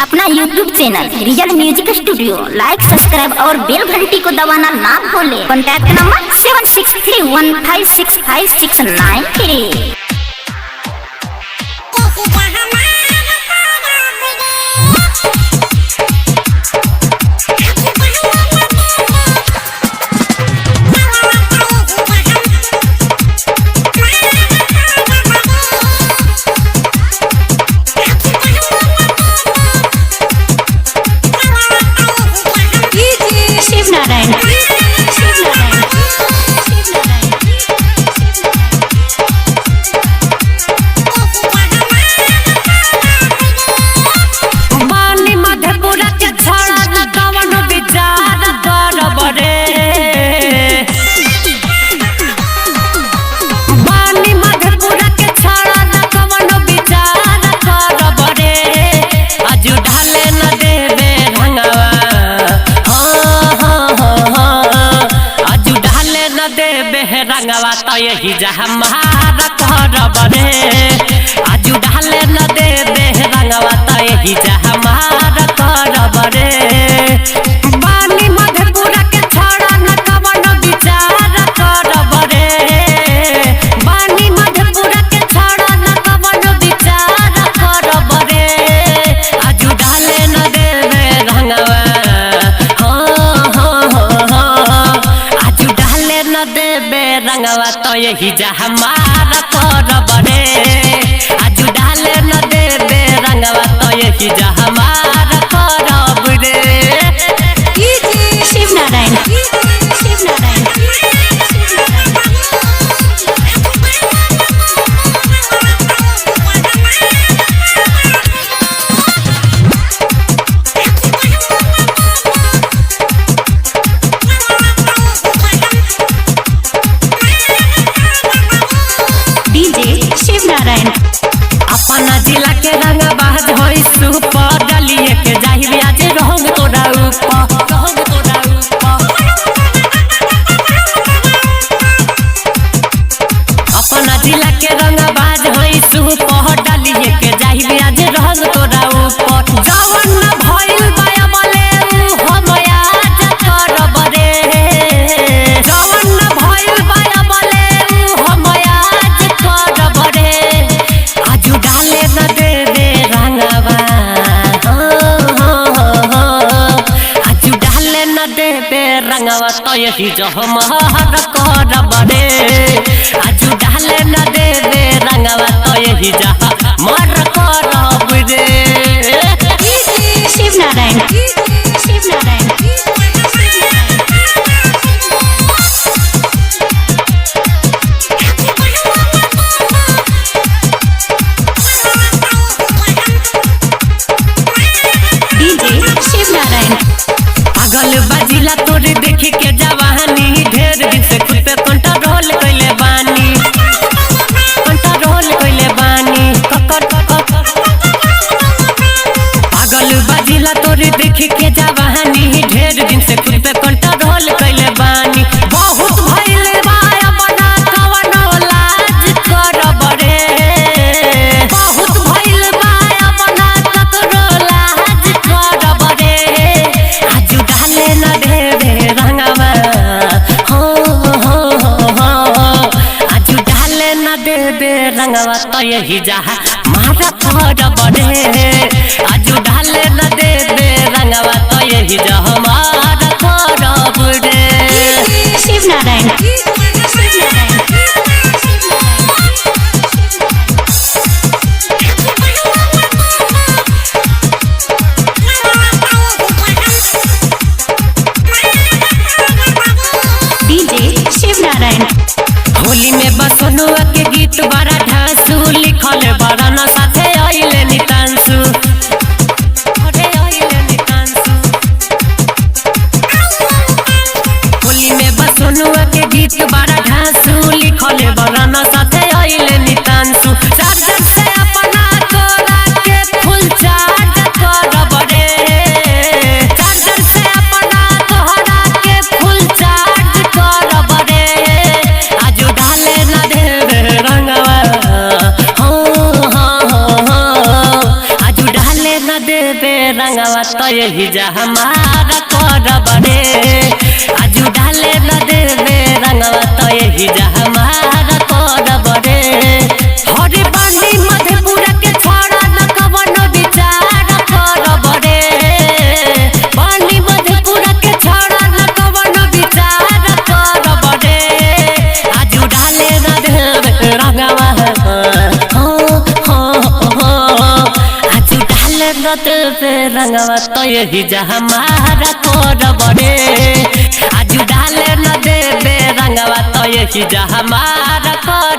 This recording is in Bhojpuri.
अपना YouTube channel real music studio like subscribe और बेल घंटी को दबाना ना भूले। Contact number 7631565693। रंगवा तो यही हमारा करब रे आजू ढाले न देबे रंगवा तो यही हमारा करब रे। बानी मधेपुरा के छोड़ा न कवनो विचार करब रे। बानी मधेपुरा के छोड़ा न कवनो विचार करब रे। आजू ढाले न देबे रंगवा आजू ढाले न देबे रंगवा तो यही हमारा करब रे। आजू ढाले न देबे रंगवा तो यही हमारा करब रे। शिव नारायण अपना जिला के रंग बाज होई सुपर डलिए के जाहिर आज रंग तोरा ऊपर अपना जिला के रंग बाज होई सुपर डलिए के जाहिर आज रंग तोरा ऊपर जवन न भइल बाया बोले हम आज करब रे। जवन न भइल बाया बोले हम आज करब रे। आजू ढाले न देबे रंगवा आजू ढाले न देबे रंगवा तो यही हमारा करब रे। आजू ढाले न देबे रंगवा तो यही हमारा करब रे। शिव नारायण पागल बाजिला तोरे देखी के जवानी ढेर दिन से खुद पे कंट्रोल कइले बानी पागल बाजिला तोरे देखी के जवानी ढेर दिन से खुद पे कंट्रोल कइले बानी। बहुत भइल बाया बना कवनो लाज करब रे। बहुत भइल बाया बना ककरो लाज करब रे। आजू ढाले न देबे रंगवा आजू ढाले न देबे रंगवा तो यही मारा करब रे। आजू ढाले न देबे रंगवा तो यही हमारा करब रे। शिव नारायण होली में बसनुआ के गीत बड़ा ढासू लिखल बड़ा रंगवा तो यही जा हमारा करब रे आजू डाले न देवे रंगवा तो यही जा हमारा करब रे हरे बानी मधेपुरा के छोड़ा न कवनो विचार करब रे बानी मधेपुरा के छोड़ा न कवनो विचार करब रे आजू डाले न देवे रंगवा रंगवा तो यही जा हमारा करब रे आजू डाले न देवे रंगवा तो यही जा हमारा कर